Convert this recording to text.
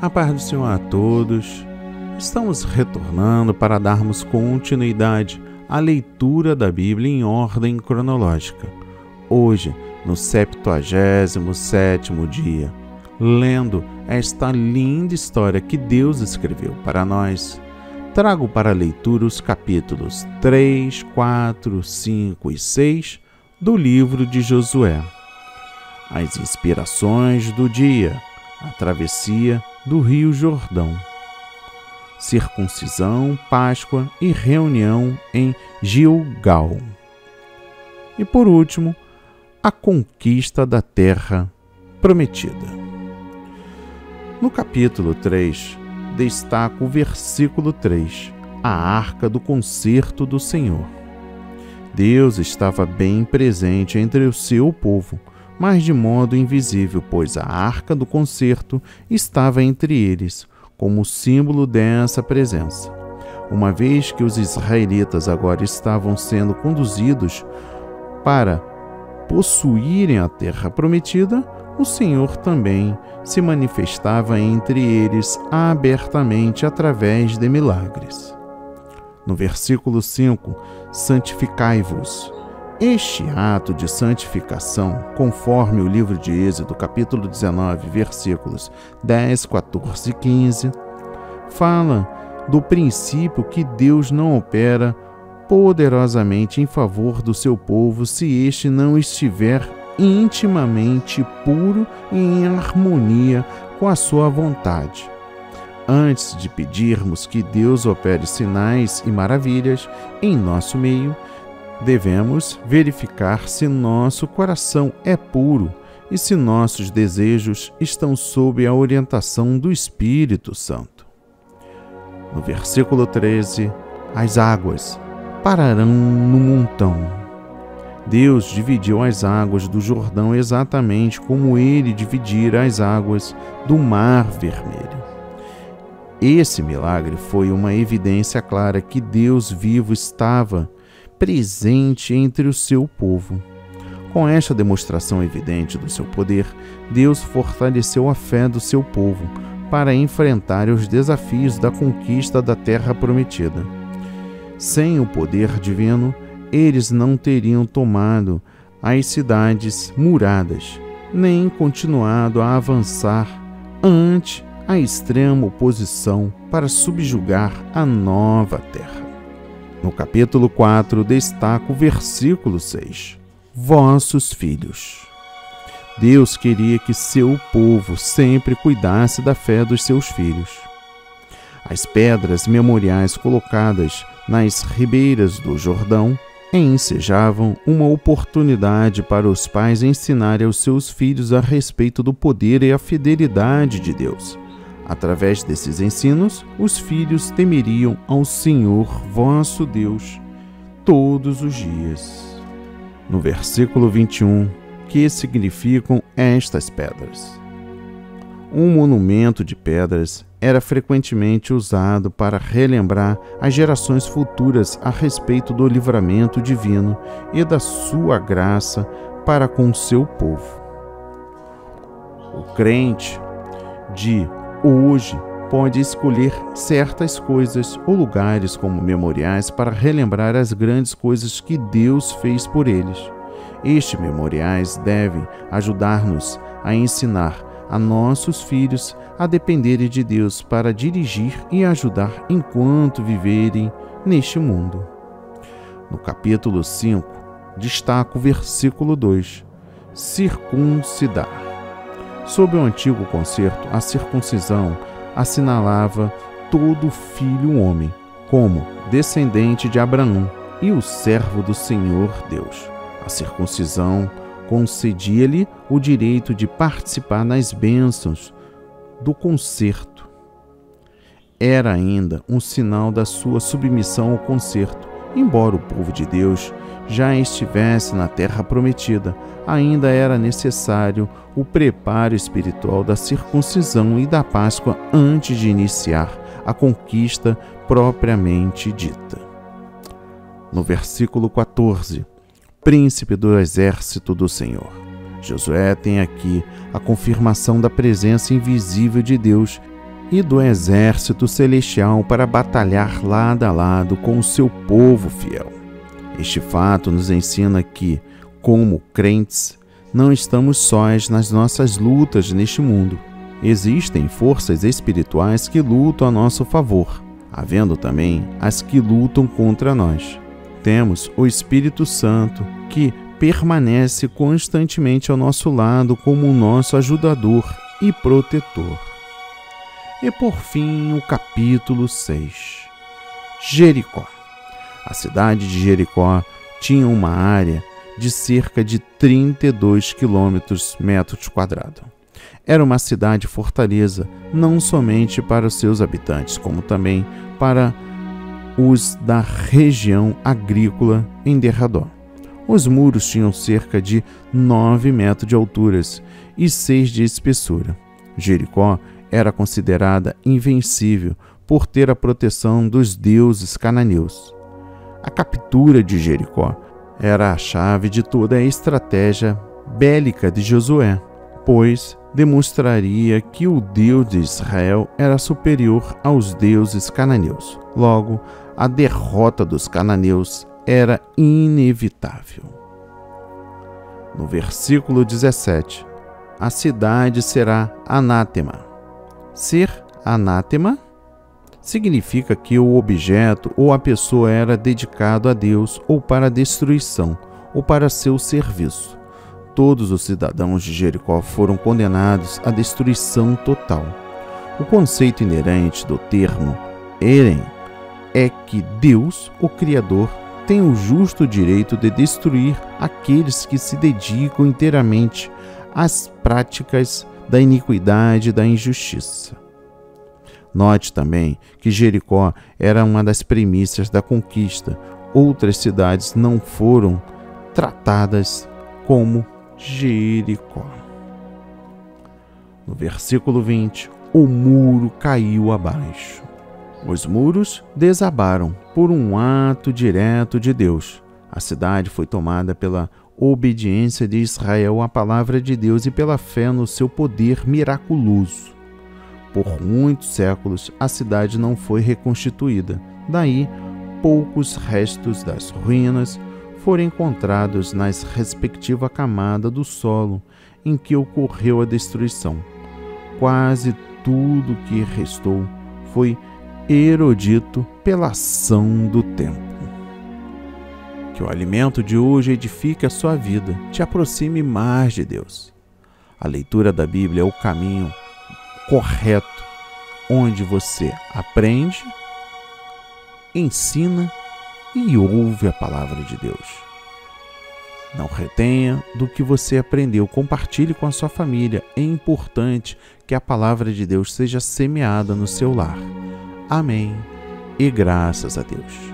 A paz do Senhor a todos. Estamos retornando para darmos continuidade à leitura da Bíblia em ordem cronológica. Hoje, no 77º dia, lendo esta linda história que Deus escreveu para nós, trago para a leitura os capítulos 3, 4, 5 e 6 do livro de Josué. As inspirações do dia: a travessia do Rio Jordão, circuncisão, Páscoa e reunião em Gilgal. E por último, a conquista da terra prometida. No capítulo 3, destaca o versículo 3, a arca do concerto do Senhor. Deus estava bem presente entre o seu povo, mas de modo invisível, pois a arca do concerto estava entre eles, como símbolo dessa presença. Uma vez que os israelitas agora estavam sendo conduzidos para possuírem a terra prometida, o Senhor também se manifestava entre eles abertamente através de milagres. No versículo 5, santificai-vos. Este ato de santificação, conforme o livro de Êxodo, capítulo 19, versículos 10, 14 e 15, fala do princípio que Deus não opera poderosamente em favor do seu povo se este não estiver intimamente puro e em harmonia com a sua vontade. Antes de pedirmos que Deus opere sinais e maravilhas em nosso meio, devemos verificar se nosso coração é puro e se nossos desejos estão sob a orientação do Espírito Santo. No versículo 13, as águas pararão no montão. Deus dividiu as águas do Jordão exatamente como ele dividira as águas do Mar Vermelho. Esse milagre foi uma evidência clara que Deus vivo estava presente entre o seu povo. Com esta demonstração evidente do seu poder, Deus fortaleceu a fé do seu povo para enfrentar os desafios da conquista da terra prometida. Sem o poder divino, eles não teriam tomado as cidades muradas, nem continuado a avançar ante a extrema oposição para subjugar a nova terra. No capítulo 4, destaca o versículo 6. Vossos filhos. Deus queria que seu povo sempre cuidasse da fé dos seus filhos. As pedras memoriais colocadas nas ribeiras do Jordão ensejavam uma oportunidade para os pais ensinarem aos seus filhos a respeito do poder e a fidelidade de Deus. Através desses ensinos, os filhos temeriam ao Senhor vosso Deus todos os dias. No versículo 21, que significam estas pedras? Um monumento de pedras era frequentemente usado para relembrar as gerações futuras a respeito do livramento divino e da sua graça para com seu povo. O crente de hoje pode escolher certas coisas ou lugares como memoriais para relembrar as grandes coisas que Deus fez por eles. Estes memoriais devem ajudar-nos a ensinar a nossos filhos a dependerem de Deus para dirigir e ajudar enquanto viverem neste mundo. No capítulo 5, destaca o versículo 2, circuncidar. Sob o antigo concerto, a circuncisão assinalava todo filho homem, como descendente de Abraão e o servo do Senhor Deus. A circuncisão concedia-lhe o direito de participar nas bênçãos do concerto. Era ainda um sinal da sua submissão ao concerto. Embora o povo de Deus já estivesse na terra prometida, ainda era necessário o preparo espiritual da circuncisão e da Páscoa antes de iniciar a conquista propriamente dita. No versículo 14, príncipe do exército do Senhor. Josué tem aqui a confirmação da presença invisível de Deus e do exército celestial para batalhar lado a lado com o seu povo fiel. Este fato nos ensina que, como crentes, não estamos sós nas nossas lutas neste mundo. Existem forças espirituais que lutam a nosso favor, havendo também as que lutam contra nós. Temos o Espírito Santo, que permanece constantemente ao nosso lado como o nosso ajudador e protetor. E por fim, o capítulo 6. Jericó. A cidade de Jericó tinha uma área de cerca de 32 quilômetros quadrados. Era uma cidade-fortaleza não somente para os seus habitantes, como também para os da região agrícola em derredor. Os muros tinham cerca de 9 metros de altura e 6 de espessura. Jericó era considerada invencível por ter a proteção dos deuses cananeus. A captura de Jericó era a chave de toda a estratégia bélica de Josué, pois demonstraria que o Deus de Israel era superior aos deuses cananeus. Logo, a derrota dos cananeus era inevitável. No versículo 17, a cidade será anátema. Ser anátema significa que o objeto ou a pessoa era dedicado a Deus ou para destruição ou para seu serviço. Todos os cidadãos de Jericó foram condenados à destruição total. O conceito inerente do termo Eren é que Deus, o Criador, tem o justo direito de destruir aqueles que se dedicam inteiramente às práticas da iniquidade e da injustiça. Note também que Jericó era uma das premissas da conquista. Outras cidades não foram tratadas como Jericó. No versículo 20, o muro caiu abaixo. Os muros desabaram por um ato direto de Deus. A cidade foi tomada pela obediência de Israel à palavra de Deus e pela fé no seu poder miraculoso. Por muitos séculos, a cidade não foi reconstituída. Daí, poucos restos das ruínas foram encontrados nas respectivas camadas do solo em que ocorreu a destruição. Quase tudo que restou foi erodito pela ação do tempo. Que o alimento de hoje edifique a sua vida, te aproxime mais de Deus. A leitura da Bíblia é o caminho correto, onde você aprende, ensina e ouve a palavra de Deus. Não retenha do que você aprendeu, compartilhe com a sua família. É importante que a palavra de Deus seja semeada no seu lar. Amém e graças a Deus.